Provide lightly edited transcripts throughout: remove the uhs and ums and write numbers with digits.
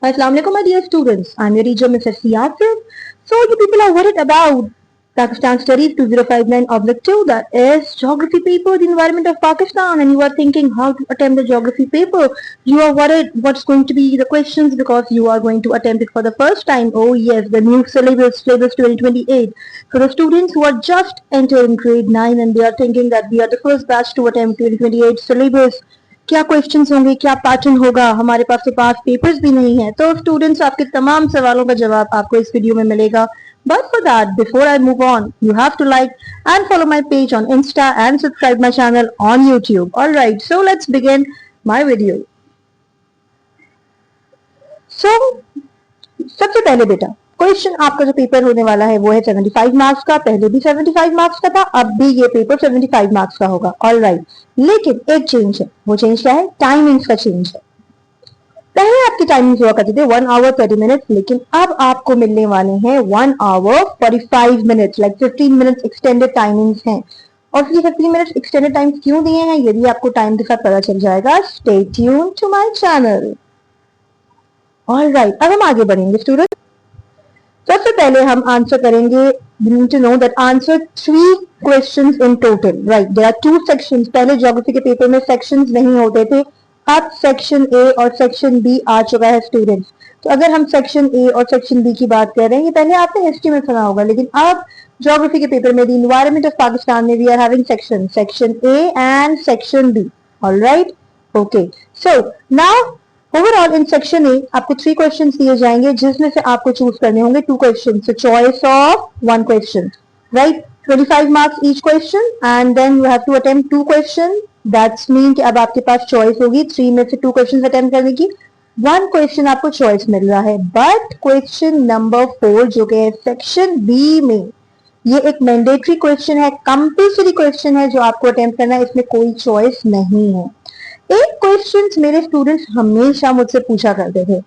Assalamu alaikum, my dear students. I'm your teacher, Mrs. Yasir. So, you people are worried about Pakistan Studies 2059/2, that is Geography paper, the environment of Pakistan, and you are thinking how to attempt the Geography paper. You are worried what's going to be the questions because you are going to attempt it for the first time. Oh, yes, the new syllabus 2028. For the students who are just entering grade 9 and they are thinking that we are the first batch to attempt 2028 syllabus. क्या questions होंगे, क्या pattern होगा, हमारे पास तो पास papers भी नहीं है. तो स्टूडेंट्स, आपके तमाम सवालों का जवाब आपको इस वीडियो में मिलेगा. But for that, before I move on, you have to like and follow my page on Insta and subscribe my channel on YouTube. Alright, so let's begin my video. So, सबसे पहले बेटा, question आपका जो paper होने वाला है वो है 75 मार्क्स का. पहले भी 75 मार्क्स का था, अब भी ये पेपर 75 मार्क्स का होगा. ऑलराइट, लेकिन एक चेंज है. वो चेंज क्या है? टाइमिंग्स का चेंज है. पहले आपकी टाइमिंग्स हुआ करते थे 1 आवर 30 मिनट्स, लेकिन अब आपको मिलने वाले हैं 1 hour 45 minutes, like 15 minutes extended timings हैं. और ये 15 मिनट्स एक्सटेंडेड टाइम्स क्यों दिए हैं, यदि आपको टाइम के साथ पता चल जाएगा, stay tune to my channel. Alright, अब हम आगे बढ़ेंगे स्टूडेंट. सबसे पहले हम आंसर करेंगे. You need to know that answer 3 questions in total. Right, there are 2 sections. पहले ज्योग्राफी के पेपर में सेक्शंस नहीं होते थे, अब सेक्शन ए और सेक्शन बी आ चुका है स्टूडेंट्स. तो अगर हम सेक्शन ए और सेक्शन बी की बात कर रहे हैं, ये पहले आपने हिस्ट्री में सुना होगा, लेकिन अब ज्योग्राफी के पेपर में द एनवायरमेंट ऑफ पाकिस्तान में we are having section A and section B. Alright, okay. So now overall in section A आपको 3 क्वेश्चन दिए जाएंगे, जिसमें से आपको चूज करने होंगे 2 question. So choice of 1 question, right. 25 marks each question and then you have to attempt 2 question. That's mean कि अब आपके पास चॉइस होगी 3 में से 2 क्वेश्चन अटेम्प्ट करने की. 1 क्वेश्चन आपको चॉइस मिल रहा है. बट क्वेश्चन नंबर 4 जो कि है सेक्शन बी में, ये एक मैंडेटरी क्वेश्चन है, कंपल्सरी क्वेश्चन है जो आपको अटेम्प्ट करना है. इसमें कोई चॉइस नहीं है. एक क्वेश्चन मेरे स्टूडेंट्स हमेशा मुझसे पूछा करते थे,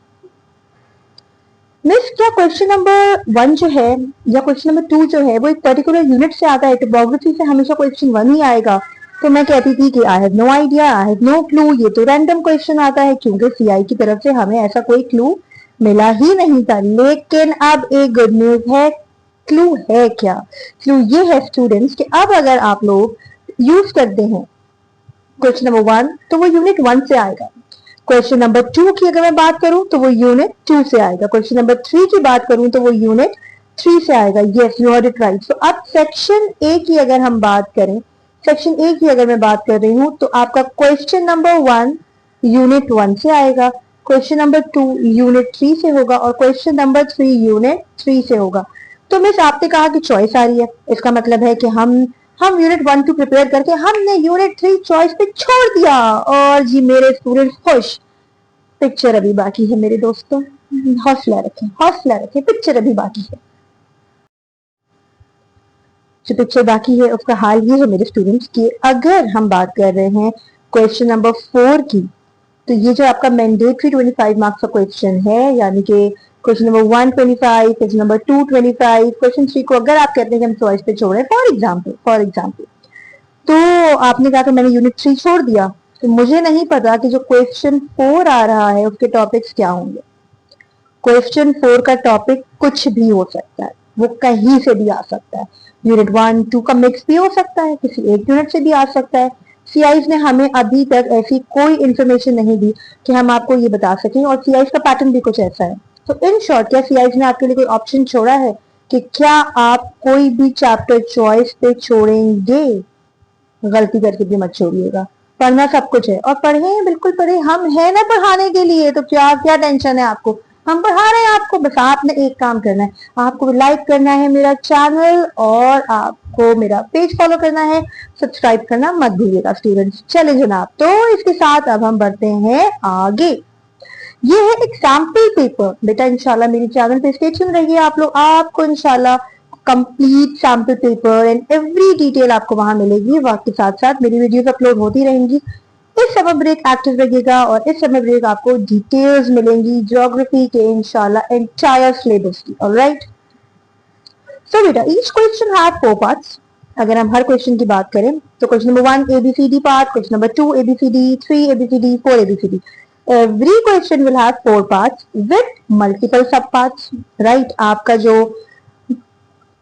मिस क्या क्वेश्चन नंबर 1 जो है या क्वेश्चन नंबर 2 जो है वो एक पर्टिकुलर यूनिट से आता है, टोपोग्राफी से हमेशा क्वेश्चन 1 ही आएगा. तो मैं कहती थी कि I have no idea, I have no clue, ये तो रैंडम क्वेश्चन आता है, क्योंकि सीआई की तरफ से हमें ऐसा कोई क्लू मिला ही नहीं था. लेकिन अब एक गुड न्यूज है. क्लू है क्या? क्लू ये है स्टूडेंट्स कि अब अगर आप लोग यूज करते हैं क्वेश्चन नंबर 1 तो वो यूनिट 1 से आएगा. क्वेश्चन नंबर 2 की अगर मैं बात करूं तो वो यूनिट 2 से आएगा. क्वेश्चन नंबर 3 की बात करूं तो वो यूनिट 3 से आएगा. Yes, you heard it right. So अब सेक्शन ए की अगर हम बात करें, सेक्शन ए की अगर मैं बात कर रही हूं तो आपका क्वेश्चन नंबर 1 यूनिट 1 से आएगा, क्वेश्चन नंबर 2 यूनिट 3 से होगा और क्वेश्चन नंबर 3 यूनिट 3 से होगा. तो मिस आपने कहा कि चॉइस आ रही है, इसका मतलब है कि हम यूनिट 1 2 प्रिपेयर करके हमने यूनिट 3 चॉइस पे छोड़ दिया. और जी मेरे स्टूडेंट्स खुश. पिक्चर अभी बाकी है मेरे दोस्तों, हौसला रखें, हौसला रखें, पिक्चर अभी बाकी है. जो पिक्चर बाकी है उसका हाल ये है मेरे स्टूडेंट्स कि अगर हम बात कर रहे हैं क्वेश्चन नंबर 4 की, तो ये जो आपका मैंडेटरी 25 मार्क्स का क्वेश्चन है, यानी कि question number 1 25, question number 2 25, question 3 को अगर आप कहते हैं कि हम चॉइस पे छोड़े, फॉर एग्जाम्पल तो आपने कहा कि मैंने यूनिट 3 छोड़ दिया, तो मुझे नहीं पता कि जो क्वेश्चन 4 आ रहा है उसके टॉपिक्स क्या होंगे. क्वेश्चन 4 का टॉपिक कुछ भी हो सकता है, वो कहीं से भी आ सकता है. यूनिट 1 2 का मिक्स भी हो सकता है, किसी एक यूनिट से भी आ सकता है. सीआईज ने हमें अभी तक ऐसी कोई इंफॉर्मेशन नहीं दी कि हम आपको ये बता सकें, और सीआईज का पैटर्न भी कुछ ऐसा है. तो इन शॉर्ट, क्या सीआईज ने आपके लिए कोई ऑप्शन छोड़ा है कि क्या आप कोई भी चैप्टर चॉइस पे छोड़ेंगे? गलती करके भी मत छोड़िएगा. पढ़ना सब कुछ है और पढ़े, बिल्कुल पढ़े, हम है ना पढ़ाने के लिए. तो क्या क्या टेंशन है आपको, हम पढ़ा रहे हैं आपको. बस आपने एक काम करना है, आपको लाइक करना है मेरा चैनल और आपको मेरा पेज फॉलो करना है, सब्सक्राइब करना मत भूलिएगा स्टूडेंट्स. चले जनाब, तो इसके साथ अब हम बढ़ते हैं आगे. ये है एक सैम्पल पेपर बेटा. इंशाल्लाह मेरे चैनल पे स्टे ट्यून रहिए आप लोग, आपको इंशाल्लाह complete sample paper and every detail आपको वहां मिलेगी. वक्त के साथ साथ मेरी वीडियोस अपलोड होती रहेंगी. इस समर ब्रेक एक्टिव रहिएगा और इस समर ब्रेक आपको डिटेल्स मिलेंगी ज्योग्राफी के इंशाल्लाह एंटायर सिलेबस की. ऑलराइट, सो बेटा ईच क्वेश्चन हैव 4 पार्ट्स. अगर हम हर क्वेश्चन की बात करें तो question number 1 ABCD part, question number 2 ABCD, 3 ABCD, 4 ABCD. every question will have 4 parts with multiple sub parts, right? आपका जो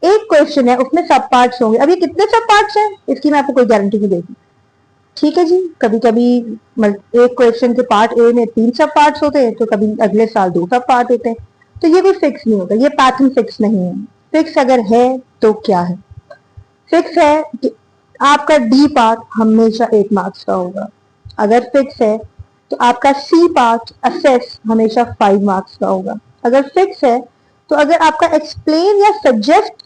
एक क्वेश्चन है उसमें सब पार्ट्स होंगे। अब ये कितने सब पार्ट्स हैं इसकी मैं आपको कोई गारंटी नहीं देती, ठीक है जी। कभी कभी एक क्वेश्चन के पार्ट ए में 3 सब पार्ट्स होते हैं, तो कभी अगले साल 2 सब पार्ट होते हैं, तो ये कोई फिक्स नहीं होता, ये पैटर्न फिक्स नहीं है। फिक्स अगर है तो क्या है, फिक्स है कि आपका डी पार्ट हमेशा 8 मार्क्स का होगा। अगर फिक्स है तो आपका सी पार्ट असेस हमेशा 5 मार्क्स का होगा। अगर फिक्स है तो अगर आपका एक्सप्लेन या सजेस्ट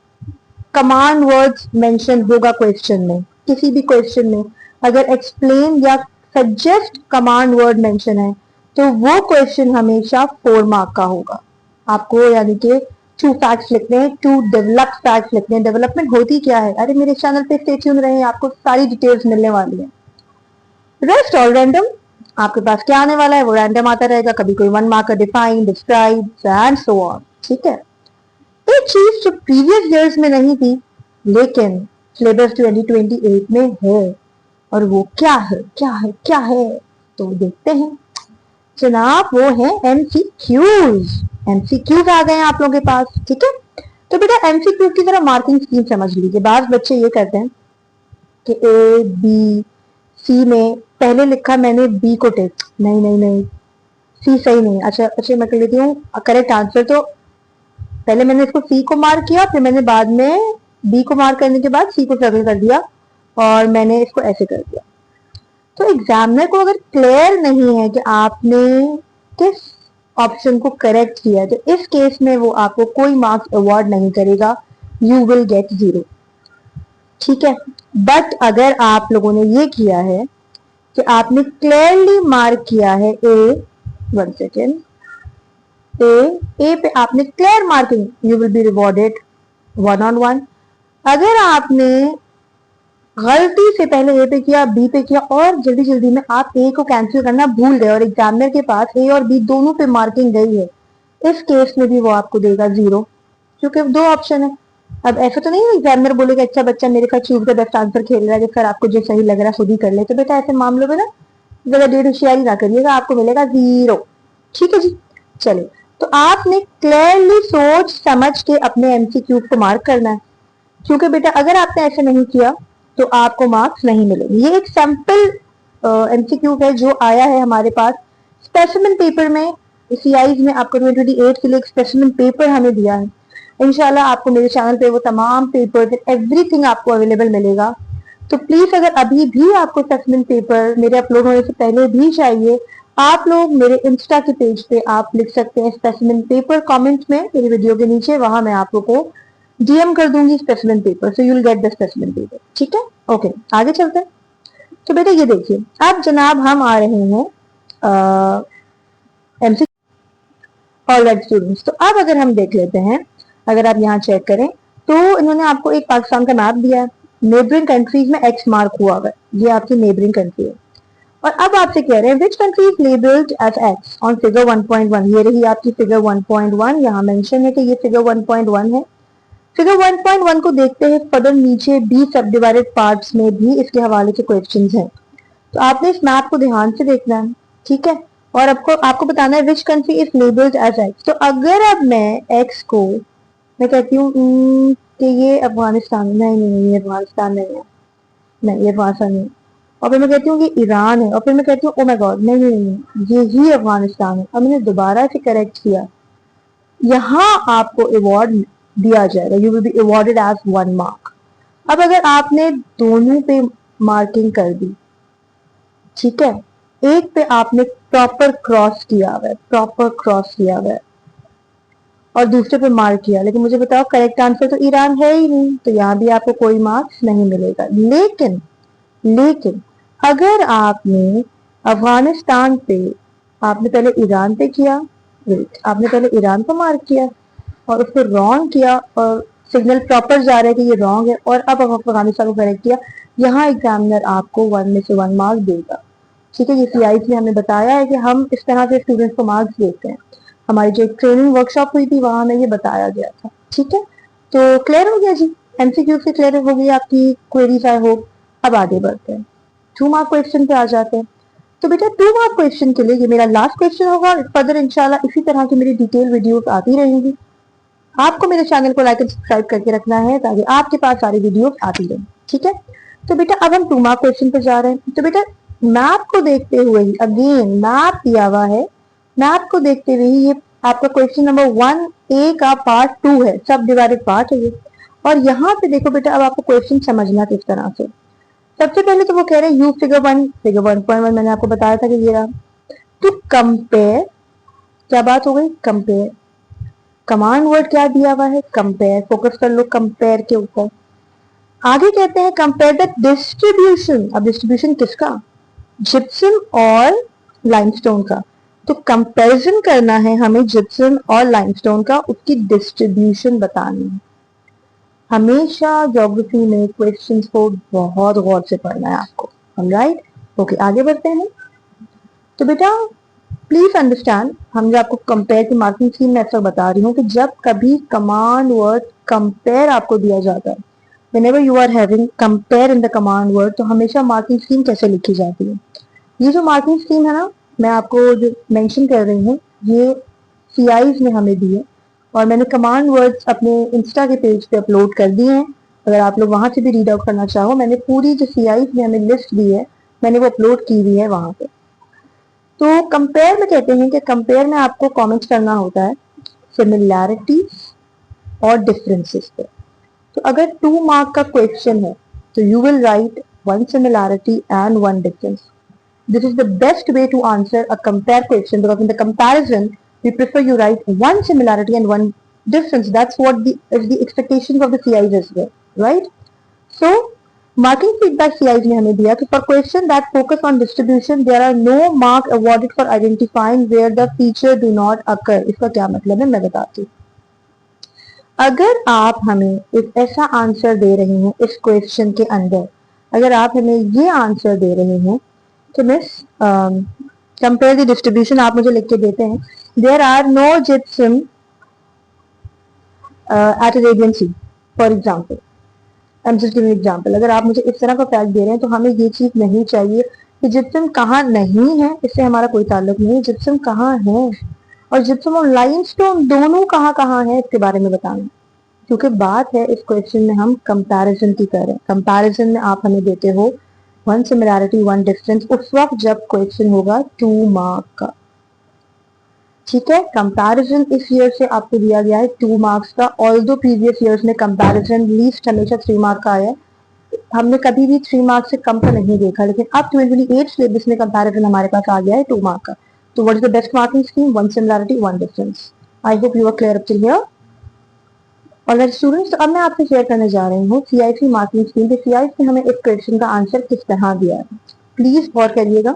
कमांड वर्ड्स मेंशन होगा क्वेश्चन में, किसी भी क्वेश्चन में अगर एक्सप्लेन या सजेस्ट कमांड वर्ड मेंशन है तो वो क्वेश्चन हमेशा 4 मार्क का होगा। आपको यानी कि 2 फैक्ट्स लिखने हैं, 2 डेवलप फैक्ट्स लिखने हैं। डेवलपमेंट होती क्या है, अरे मेरे चैनल पे स्टे ट्यून रहे, आपको सारी डिटेल्स मिलने वाली है। रेस्ट ऑल रैंडम, आपके पास क्या आने वाला है वो रैंडम आता रहेगा, कभी कोई 1 मार्क का define, describe and so on, ठीक है। एक चीज जो प्रीवियस ईयर्स में नहीं थी लेकिन सिलेबस 2028 में है, और वो क्या है क्या है क्या है, तो देखते हैं जनाब। वो है एमसीक्यूज। एमसीक्यूज आ गए हैं आप लोगों के पास, ठीक है। तो बेटा एमसीक्यूज की तरह मार्किंग स्कीम समझ लीजिए। बाद बच्चे ये करते हैं कि ए बी सी में पहले लिखा मैंने बी को टिक, नहीं नहीं नहीं सी सही नहीं, अच्छा अच्छा मैं कर लेती हूँ करेक्ट आंसर। तो पहले मैंने इसको सी को मार्क किया, फिर मैंने बाद में बी को मार्क करने के बाद सी को सर्कल कर दिया और मैंने इसको ऐसे कर दिया। तो एग्जामिनर को अगर क्लियर नहीं है कि आपने किस ऑप्शन को करेक्ट किया, तो इस केस में वो आपको कोई मार्क्स अवार्ड नहीं करेगा, यू विल गेट 0, ठीक है। बट अगर आप लोगों ने ये किया है कि आपने क्लियरली मार्क किया है ए, 1 सेकेंड, ए पे आपने clear marking, you will be rewarded 1 on 1। अगर आपने गलती से पहले ए पे किया बी पे किया और जल्दी जल्दी में आप ए को कैंसिल करना भूल गए और एग्जामिनर के पास ए और बी दोनों पे मार्किंग गई है, इस केस में भी वो आपको देगा 0, क्योंकि 2 ऑप्शन है। अब ऐसा तो नहीं है एग्जामिनर बोलेगा अच्छा बच्चा मेरे साथ चूज द बेस्ट आंसर खेल रहा है, सर आपको जो सही लग रहा है खुद ही कर ले। तो बेटा ऐसे मामलों में ना ज्यादा डेढ़ होशियारी ना करिएगा, आपको मिलेगा 0, ठीक है जी। चलिए, तो आपने क्लियरली सोच समझ के अपने एमसीक्यू को मार्क करना है, क्योंकि बेटा अगर आपने ऐसा नहीं किया तो आपको मार्क्स नहीं मिलेंगे। ये एक सैंपल एमसीक्यू है जो आया है हमारे पास स्पेसिमेन पेपर में। सीआईज में आपको 2028 के लिए एक स्पेसिमेन पेपर हमें दिया है। इंशाल्लाह आपको मेरे चैनल पे वो तमाम पेपर एवरीथिंग आपको अवेलेबल मिलेगा। तो प्लीज अगर अभी भी आपको स्पेसिमेन पेपर मेरे अपलोड होने से पहले भी चाहिए, आप लोग मेरे इंस्टा के पेज पे आप लिख सकते हैं स्पेसिमेन पेपर कमेंट में मेरी वीडियो के नीचे, वहां मैं आप लोग को डीएम कर दूंगी specimen paper, so you will get the specimen paper, ठीक है। ओके, आगे चलते हैं। तो बेटा ये देखिए, अब जनाब हम आ रहे हैं एमसी। ऑलराइट स्टूडेंट्स, तो अब अगर हम देख लेते हैं, अगर आप यहाँ चेक करें तो इन्होंने आपको एक पाकिस्तान का मैप दिया है, नेबरिंग कंट्रीज में एक्स मार्क हुआ हुआ है, ये आपकी नेबरिंग कंट्री है। और अब आपसे कह रहे हैं which country is labelled as X on figure 1.1। ये रही आपकी फिगर 1.1, यहाँ मेंशन है कि ये फिगर 1.1 है। फिगर 1.1 को देखते हैं फर्दर नीचे बी सब डिवाइडेड पार्ट्स में भी इसके हवाले से क्वेश्चंस हैं, तो आपने इस मैप को ध्यान से देखना है, ठीक है। और आपको बताना है which country is labelled as X. तो अगर अब मैं एक्स को मैं कहती हूँ कि ये अफगानिस्तान, नहीं नहीं ये अफगानिस्तान नहीं है, नहीं ये अफगानिस्तान नहीं, और फिर मैं कहती हूँ कि ईरान है, और फिर मैं कहती हूँ ओ माय गॉड नहीं नहीं नहीं ये ही अफगानिस्तान है, अब मैंने दोबारा से करेक्ट किया, यहाँ आपको अवार्ड दिया जाएगा, you will be awarded as 1 mark. अब अगर आपने दोनों पे मार्किंग कर दी, ठीक है, एक पे आपने प्रॉपर क्रॉस किया हुआ है, प्रॉपर क्रॉस किया हुआ है, और दूसरे पे मार्क किया, लेकिन मुझे बताओ करेक्ट आंसर तो ईरान है ही नहीं, तो यहाँ भी आपको कोई मार्क्स नहीं मिलेगा। लेकिन लेकिन अगर आपने अफगानिस्तान पे आपने पहले ईरान पे किया, वेट आपने पहले ईरान को मार्क किया और उसको रॉन्ग किया और सिग्नल प्रॉपर जा रहा है कि ये रॉन्ग है, और अब अफगानिस्तान को करेक्ट किया, यहाँ एग्जामिनर आपको 1 में से 1 मार्क देगा, ठीक है। ये सीआईज ने हमें बताया है कि हम इस तरह से स्टूडेंट्स को मार्क्स देते हैं। हमारी जो एक ट्रेनिंग वर्कशॉप हुई थी वहां में ये बताया गया था, ठीक है। तो क्लियर हो गया जी, एमसीक्यू से क्लियर हो गई आपकी क्वेरीज आई होप। अब आगे बढ़ते हैं, 2 मार्क क्वेश्चन पे आ जाते हैं। तो बेटा 2 मार्क क्वेश्चन के लिए ये मेरा लास्ट क्वेश्चन होगा और फर्दर इंशाल्लाह इसी तरह की मेरी डिटेल वीडियोस आती रहेंगी। आपको मेरे चैनल को लाइक एंड सब्सक्राइब करके रखना है ताकि आपके पास सारी वीडियोस आती रहें, ठीक है। तो बेटा अब हम 2 मार्क क्वेश्चन पे जा रहे हैं। तो बेटा मैप को देखते हुए ही, अगेन मैप दिया हुआ है, मैप को देखते हुए ही ये आपका क्वेश्चन नंबर 1A का पार्ट 2 है, सब डिवाइडेड पार्ट है ये। और यहाँ पे देखो बेटा अब आपको क्वेश्चन समझना किस तरह से। सबसे पहले तो वो कह रहे हैं यू फिगर 1.1 मैंने आपको बताया था कि ये रहा। टू कंपेयर, क्या बात हो गई, कंपेयर। कमांड वर्ड क्या दिया हुआ है, कंपेयर, फोकस कर लो कंपेयर के ऊपर। आगे कहते हैं कंपेयर द डिस्ट्रीब्यूशन, अब डिस्ट्रीब्यूशन किसका, जिप्सम और लाइमस्टोन का। तो कंपैरिजन करना है हमें जिप्सम और लाइमस्टोन का, उसकी डिस्ट्रीब्यूशन बतानी है। हमेशा ज्योग्राफी में क्वेश्चंस को बहुत गौर से पढ़ना है आपको, राइट। ओके आगे बढ़ते हैं। तो बेटा प्लीज अंडरस्टैंड, हम जो आपको कंपेयर की मार्किंग स्कीम में ऐसा बता रही हूँ कि जब कभी कमांड वर्ड कंपेयर आपको दिया जाता है, whenever you are having compare in the command word, तो हमेशा मार्किंग स्कीम कैसे लिखी जाती है। ये जो मार्किंग स्कीम है ना, मैं आपको जो मेंशन कर रही हूँ, ये CIs ने हमें दी है और मैंने कमांड वर्ड्स अपने इंस्टा के पेज पे अपलोड कर दिए हैं। अगर आप लोग वहां से भी रीड आउट करना चाहो, मैंने पूरी जो CIs ने हमें लिस्ट दी है, मैंने वो अपलोड की हुई है वहां पे। तो कंपेयर में कहते हैं कि कंपेयर में आपको कमेंट्स करना होता है सिमिलैरिटीज और डिफरेंसेस पे। तो अगर 2 मार्क का क्वेश्चन है तो you will write 1 similarity and 1 difference. This is the best way to answer a compare question, because in the comparison we prefer you write 1 similarity and 1 difference. That's what is the expectations of the CIs as well, right? So marking feedback CIs ने हमें दिया कि for question that focus on distribution there are no mark awarded for identifying where the feature do not occur। इसका क्या मतलब है मैं बताती हूँ। अगर आप हमें एक ऐसा आंसर दे रहे हैं इस क्वेश्चन के अंदर, अगर आप हमें ये आंसर दे रहे हैं तो मिस कंपेयर द डिस्ट्रीब्यूशन आप मुझे लिख के देते हैं, there are no gypsum at Arabian sea for example. I am just giving example. अगर आप मुझे इस तरह का फैक्ट दे रहे हैं तो हमें ये चीज नहीं चाहिए कि जिप्सम कहाँ नहीं है, इससे हमारा कोई ताल्लुक नहीं है, जिप्सम कहाँ है और जिप्सम और लाइमस्टोन दोनों कहाँ कहाँ है इसके बारे में बताना। क्योंकि बात है इस क्वेश्चन में हम कंपैरिजन की कर रहे हैं। कंपैरिजन में आप हमें देते हो 1 सिमिलैरिटी 1 डिफरेंस उस वक्त जब क्वेश्चन होगा 2 मार्क का, ठीक है। कंपैरिजन इस ईयर से आपको दिया गया है 2 मार्क्स का, ऑल्दो प्रीवियस ईयर्स में कंपैरिजन लीस्ट हमेशा 3 मार्क का आया है, हमने कभी भी 3 मार्क से कम तो नहीं देखा, लेकिन अब 2028 सिलेबस में कंपैरिजन हमारे पास आ गया है 2 मार्क का। तो what is the best marking scheme, 1 similarity 1 difference. I hope you are clear up till here. Alright students, अब मैं आपसे शेयर करने जा रही हूँ CIC मार्किंग स्कीम। CIC ने हमें इस क्वेश्चन का आंसर किस तरह दिया है, प्लीज गौर करिएगा।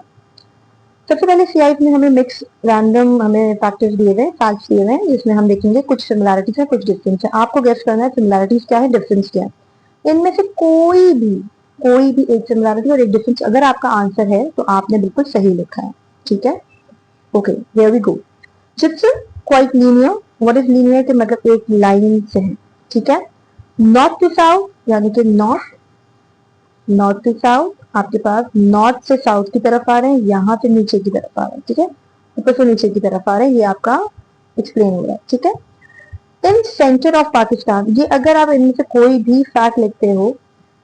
सबसे पहले CIC ने हमें मिक्स रैंडम हमें फैक्टर्स दिए हुए, फैक्ट्स दिए हुए हैं, जिसमें हम देखेंगे कुछ सिमिलैरिटीज है कुछ डिफरेंस है। आपको गेस करना है सिमिलैरिटीज क्या है डिफरेंस क्या है। इनमें से कोई भी एक सिमिलैरिटी और एक डिफरेंस अगर आपका आंसर है तो आपने बिल्कुल सही लिखा है, ठीक है। Okay here we go. Gypsum quite linear, what is linear के मतलब एक लाइन से है, ठीक है। नॉर्थ टू साउथ यानी कि नॉर्थ टू साउथ, आपके पास नॉर्थ से साउथ की तरफ आ रहे हैं, यहाँ से नीचे की तरफ आ रहे हैं, ठीक है, ऊपर से नीचे की तरफ आ रहे हैं, ये आपका एक्सप्लेन हो रहा है, ठीक है। इन सेंटर ऑफ पाकिस्तान, ये अगर आप इनमें से कोई भी फैक्ट लिखते हो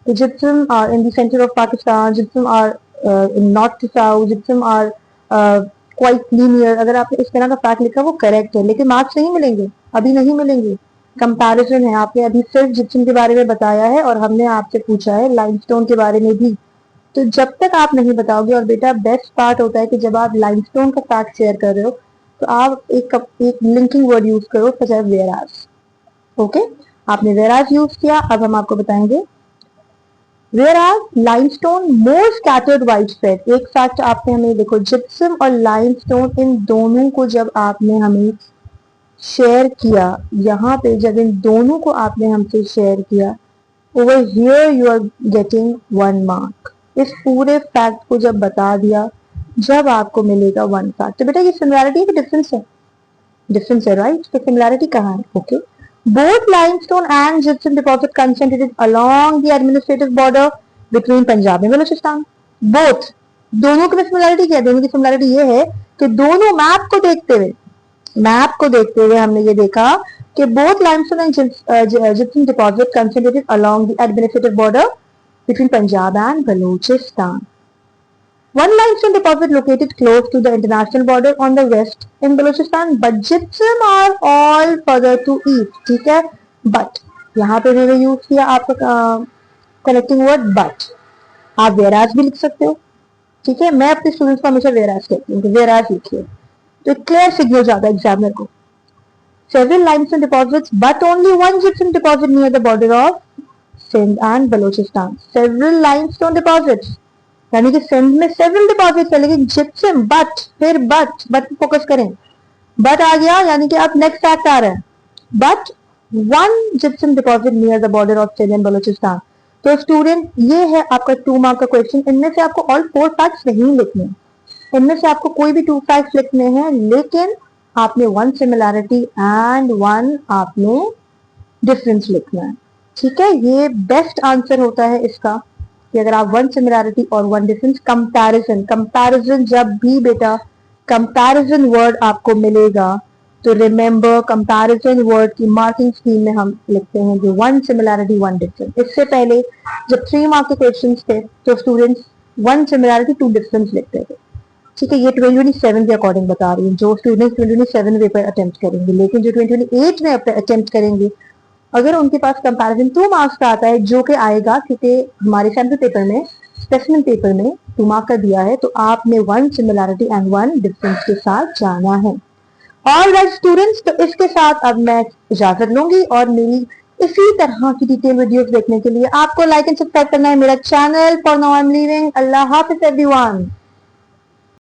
तो gypsum are in the centre of Pakistan, gypsum are in north to south, gypsum are quite linear, अगर आपने इस तरह का फैक्ट लिखा वो करेक्ट है, लेकिन मार्क्स नहीं मिलेंगे, अभी नहीं मिलेंगे। कंपैरिजन है, आपने अभी सिर्फ जिप्सम के बारे में बताया है और हमने आपसे पूछा है लाइमस्टोन के बारे में भी। तो जब तक आप नहीं बताओगे, और बेटा बेस्ट पार्ट होता है कि जब आप लाइमस्टोन का फैक्ट शेयर कर रहे हो तो आप एक लिंकिंग वर्ड यूज करो, सच एज वेयरएज। ओके, आपने वेयरएज यूज किया, अब हम आपको बताएंगे वेयरएज लाइमस्टोन मोर स्कैटर्ड वाइड स्प्रेड। एक फैक्ट आपने हमें देखो, जिप्सम और लाइमस्टोन इन दोनों को जब आपने हमें शेयर किया, यहाँ पे जब इन दोनों को आपने हमसे शेयर किया, over here you are getting 1 mark. इस पूरे फैक्ट को जब बता दिया, जब आपको मिलेगा 1 फैक्ट। तो बेटा ये सिमिलैरिटी है डिफरेंस है, डिफरेंस है, राइट। तो सिमिलैरिटी कहाँ है, okay. Both limestone and gypsum deposit concentrated along the administrative border between Punjab and Balochistan. Both दोनों की सिमिलरिटी क्या है? दोनों की सिमिलरिटी ये है कि दोनों मैप को देखते हुए हमने ये देखा कि both limestone and gypsum deposit concentrated along the administrative border between Punjab and Balochistan. One limestone deposit located close to the international border on the west in Balochistan, but gypsum are all further to east. ठीक है, but यहाँ पे मैंने use किया आपका connecting word but. आप वेराज भी लिख सकते हो. ठीक है, मैं अपने स्टूडेंट्स को हमेशा वेराज कहती हूँ, वेराज लिखिए तो क्लियर सिग्नल जाता है एग्जामिनर को. Several limestone deposits, but only one gypsum deposit near the border of Sindh and Balochistan. Several limestone deposits. यानी कि सिंध में सेवरल डिपॉजिट है, लेकिन जिप्सम बट फोकस करें. बट आ गया यानी कि अब नेक्स्ट फैक्ट आ रहा है. But one gypsum deposit near the border of Sindh and Balochistan. तो स्टूडेंट ये है आपका 2 मार्क का क्वेश्चन. इनमें से आपको ऑल 4 फैक्ट्स नहीं लिखने, इनमें से आपको कोई भी 2 फैक्ट्स लिखने हैं, लेकिन आपने 1 सिमिलैरिटी एंड 1 आपने डिफरेंस लिखना है. ठीक है, ये बेस्ट आंसर होता है इसका कि अगर आप 1 सिमिलैरिटी और 1 डिफरेंस. कंपैरिजन जब भी बेटा कंपैरिजन वर्ड आपको मिलेगा तो रिमेंबर कंपैरिजन वर्ड की मार्किंग स्कीम में हम लिखते हैं जो 1 सिमिलैरिटी 1 डिफरेंस. इससे पहले जब 3 मार्क के क्वेश्चंस थे तो स्टूडेंट्स 1 सिमिलैरिटी 2 डिफरेंस लिखते थे. ठीक है, ये 2027 के अकॉर्डिंग बता रही हूँ जो स्टूडेंट्स 2027 पेपर अटेम्प्ट करेंगे. लेकिन जो 2028 में अटेम्प्ट करेंगे अगर उनके पास कंपैरिजन 2 मार्क्स का आता है जो कि आएगा क्योंकि हमारे सैम्पल पेपर में स्पेसिमेन पेपर में 2 मार्क का दिया है, तो आपने 1 सिमिलैरिटी एंड 1 डिफरेंस के साथ जाना है. ऑल राइट स्टूडेंट्स, तो इसके साथ अब मैं इजाजत लूंगी और मेरी इसी तरह की डिटेल वीडियोस देखने के लिए आपको लाइक एंड सब्सक्राइब करना है मेरा channel. For now I am leaving. Allah Hafiz everyone.